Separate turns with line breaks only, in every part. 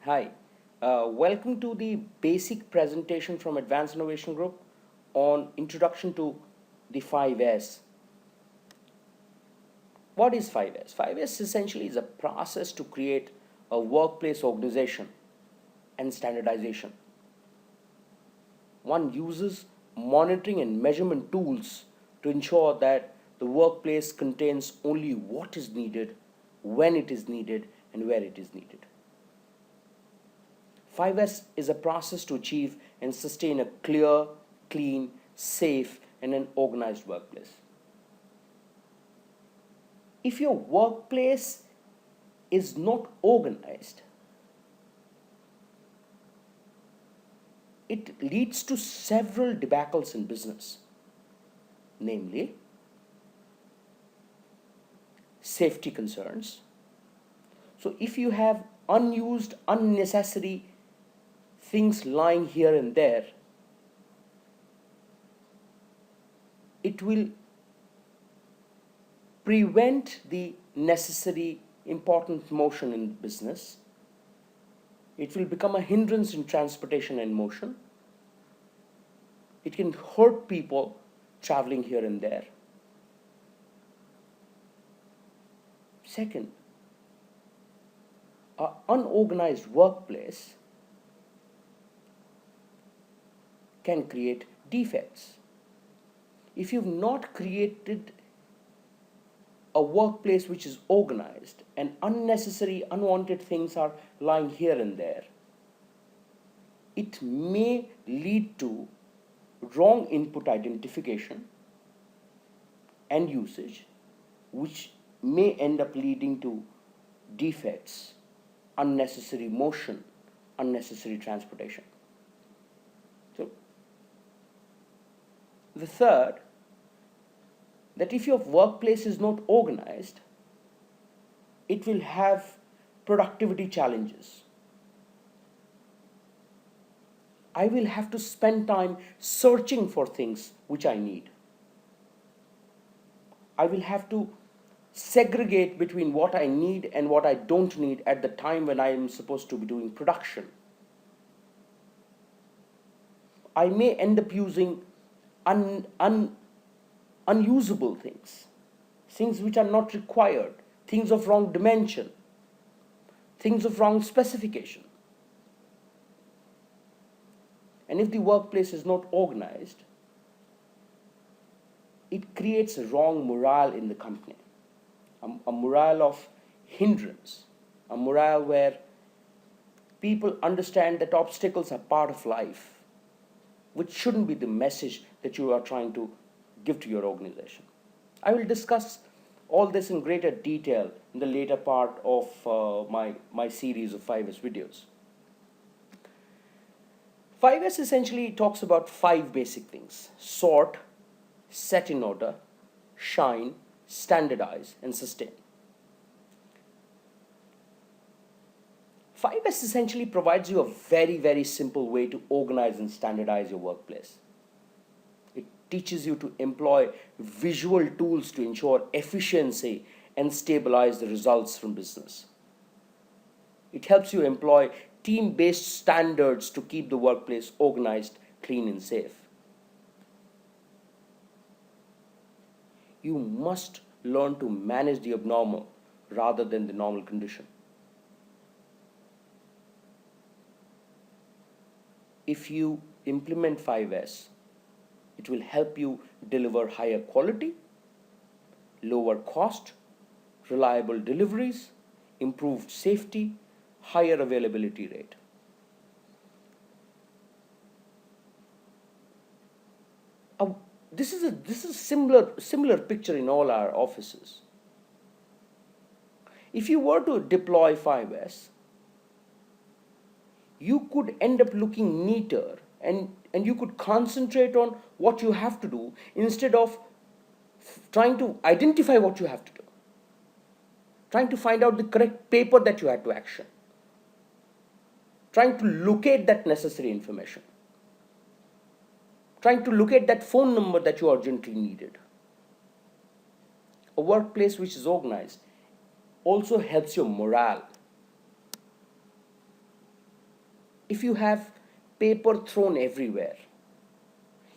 Hi, welcome to the basic presentation from Advanced Innovation Group on Introduction to the 5S. What is 5S? 5S essentially is a process to create a workplace organization and standardization. One uses monitoring and measurement tools to ensure that the workplace contains only what is needed, when it is needed, and where it is needed. 5S is a process to achieve and sustain a clear, clean, safe, and an organized workplace. If your workplace is not organized, it leads to several debacles in business, namely safety concerns. So if you have unused, unnecessary things lying here and there, it will prevent the necessary important motion in business. It will become a hindrance in transportation and motion. It can hurt people traveling here and there. Second, an unorganized workplace can create defects. If you've not created a workplace which is organized and unnecessary, unwanted things are lying here and there, it may lead to wrong input identification and usage, which may end up leading to defects, unnecessary motion, unnecessary transportation. So, the third, that if your workplace is not organized, it will have productivity challenges. I will have to spend time searching for things which I need. I will have to segregate between what I need and what I don't need at the time when I am supposed to be doing production. I may end up using unusable things which are not required, things of wrong dimension, things of wrong specification. And if the workplace is not organized, it creates a wrong morale in the company, a morale of hindrance, a morale where people understand that obstacles are part of life, which shouldn't be the message that you are trying to give to your organization. I will discuss all this in greater detail in the later part of my series of 5S videos. 5S essentially talks about 5 basic things: sort, set in order, shine, standardize, and sustain. 5S essentially provides you a very, very simple way to organize and standardize your workplace. It teaches you to employ visual tools to ensure efficiency and stabilize the results from business. It helps you employ team-based standards to keep the workplace organized, clean, and safe. You must learn to manage the abnormal rather than the normal condition. If you implement 5S, it will help you deliver higher quality, lower cost, reliable deliveries, improved safety, higher availability rate. This is a similar picture in all our offices. If you were to deploy 5S, you could end up looking neater and you could concentrate on what you have to do instead of trying to identify what you have to do, trying to find out the correct paper that you had to action, trying to locate that necessary information, trying to locate that phone number that you urgently needed. A workplace which is organized also helps your morale. if you have paper thrown everywhere,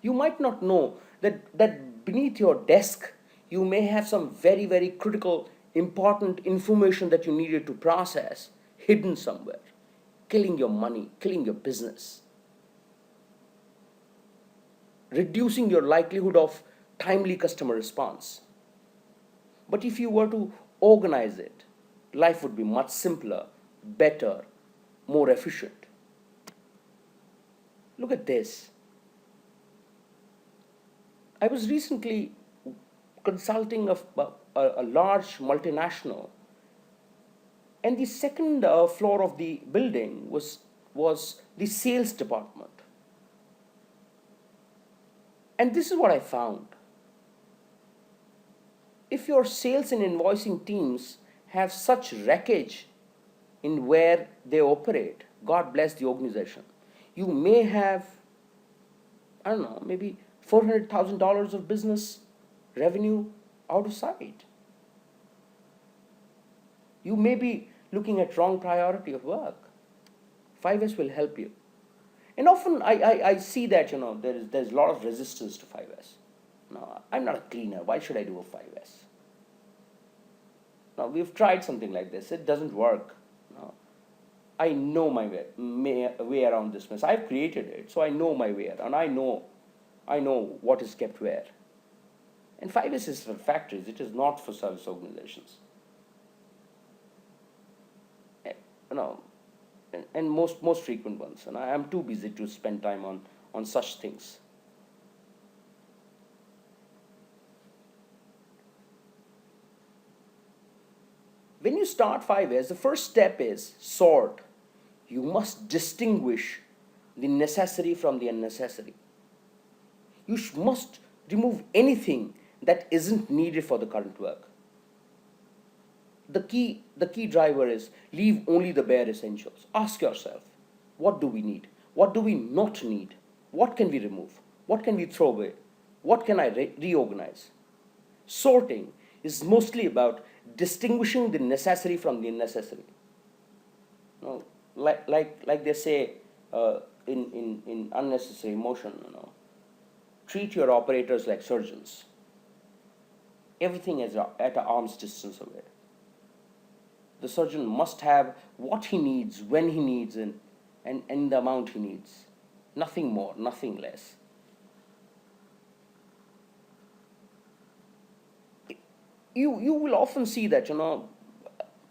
you might not know that beneath your desk you may have some very, very critical, important information that you needed to process hidden somewhere, killing your money, killing your business, reducing your likelihood of timely customer response. But if you were to organize it, life would be much simpler, better, more efficient. Look at this. I was recently consulting a large multinational, and the second floor of the building was the sales department. And this is what I found. If your sales and invoicing teams have such wreckage in where they operate, God bless the organization. You may have, I don't know, maybe $400,000 of business revenue out of sight. You may be looking at wrong priority of work. 5S will help you. And often I see that, there's a lot of resistance to 5S. No, I'm not a cleaner. Why should I do a 5S? Now, we've tried something like this. It doesn't work. No. I know my way around this mess. I've created it, so I know my way around. I know what is kept where. And 5S is for factories. It is not for service organizations. And most frequent ones. And I am too busy to spend time on such things. When you start 5S, the first step is sort. You must distinguish the necessary from the unnecessary. You must remove anything that isn't needed for the current work. The key driver is leave only the bare essentials. Ask yourself, what do we need? What do we not need? What can we remove? What can we throw away? What can I reorganize? Sorting is mostly about distinguishing the necessary from the unnecessary. Like they say in unnecessary motion, treat your operators like surgeons. Everything is at an arm's distance away. The surgeon must have what he needs, when he needs, and the amount he needs. Nothing more, nothing less. You will often see that,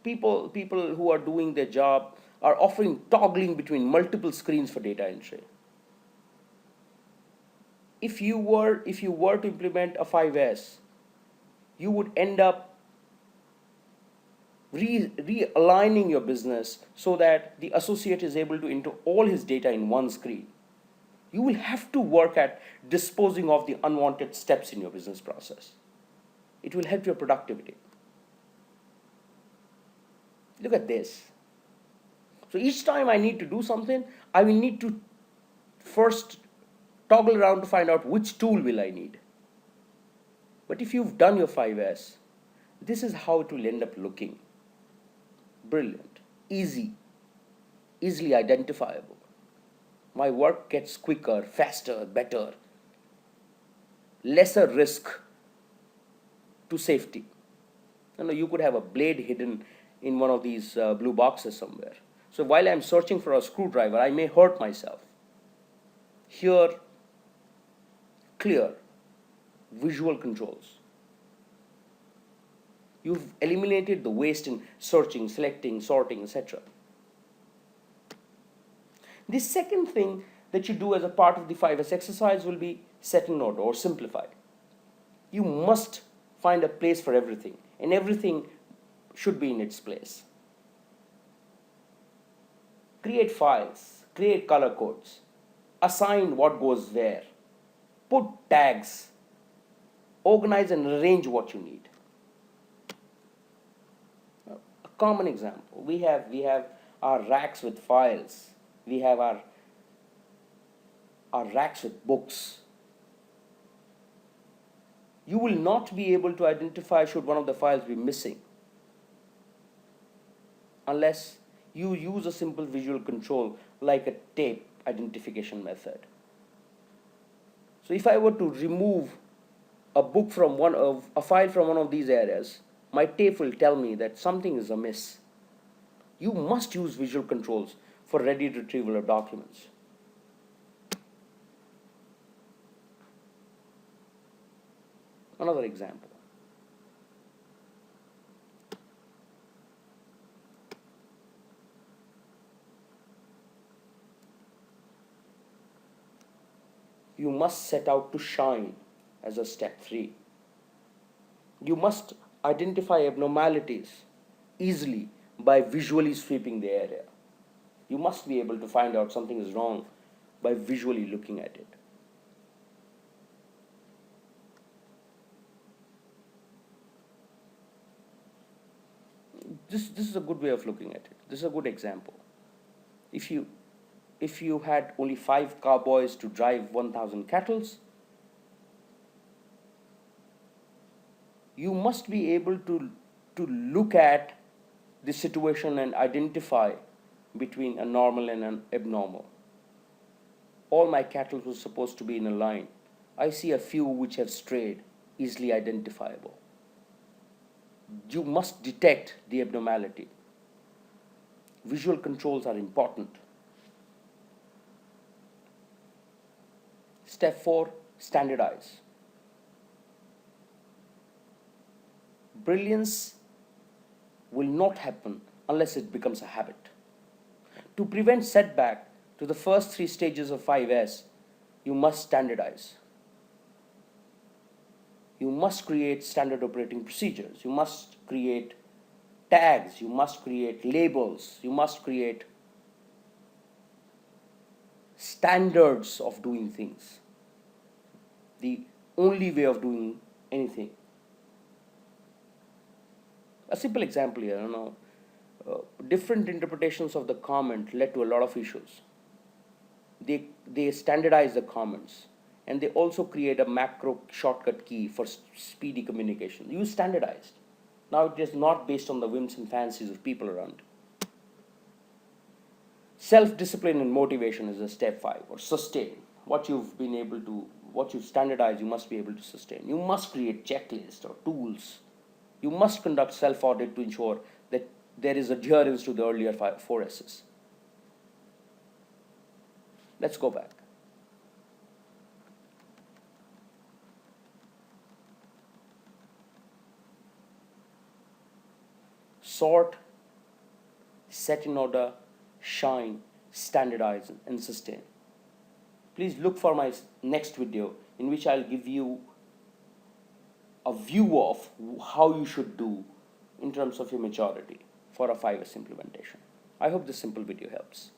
people who are doing their job are often toggling between multiple screens for data entry. If you were to implement a 5S, you would end up realigning your business so that the associate is able to enter all his data in one screen. You will have to work at disposing of the unwanted steps in your business process. It will help your productivity. Look at this. So each time I need to do something, I will need to first toggle around to find out which tool will I need. But if you've done your 5S, this is how it will end up looking. Brilliant, easily identifiable. My work gets quicker, faster, better, lesser risk to safety. You could have a blade hidden in one of these blue boxes somewhere. So while I'm searching for a screwdriver, I may hurt myself. Here, clear, visual controls. You've eliminated the waste in searching, selecting, sorting, etc. The second thing that you do as a part of the 5S exercise will be set in order or simplify. You must find a place for everything, and everything should be in its place. Create files, create color codes, assign what goes where, put tags, organize and arrange what you need. A common example, we have our racks with files, we have our racks with books. You will not be able to identify should one of the files be missing unless You use a simple visual control like a tape identification method. So if I were to remove a file from one of these areas, my tape will tell me that something is amiss. You must use visual controls for ready retrieval of documents. Another example. You must set out to shine as a step 3. You must identify abnormalities easily by visually sweeping the area. You must be able to find out something is wrong by visually looking at it. This is a good way of looking at it. This is a good example. If you had only 5 cowboys to drive 1,000 cattle, you must be able to look at the situation and identify between a normal and an abnormal. All my cattle were supposed to be in a line. I see a few which have strayed, easily identifiable. You must detect the abnormality. Visual controls are important. Step 4, standardize. Brilliance will not happen unless it becomes a habit. To prevent setback to the first 3 stages of 5S, you must standardize. You must create standard operating procedures. You must create tags. You must create labels. You must create standards of doing things. The only way of doing anything. A simple example here, different interpretations of the comment led to a lot of issues. They standardize the comments, and they also create a macro shortcut key for speedy communication. Use standardized. Now it is not based on the whims and fancies of people around. Self-discipline and motivation is a step 5, or sustain. What you've standardized, you must be able to sustain. You must create checklists or tools. You must conduct self-audit to ensure that there is adherence to the earlier 4 S's. Let's go back. Sort, set in order, shine, standardize, and sustain. Please look for my next video in which I'll give you a view of how you should do in terms of your maturity for a 5S implementation. I hope this simple video helps.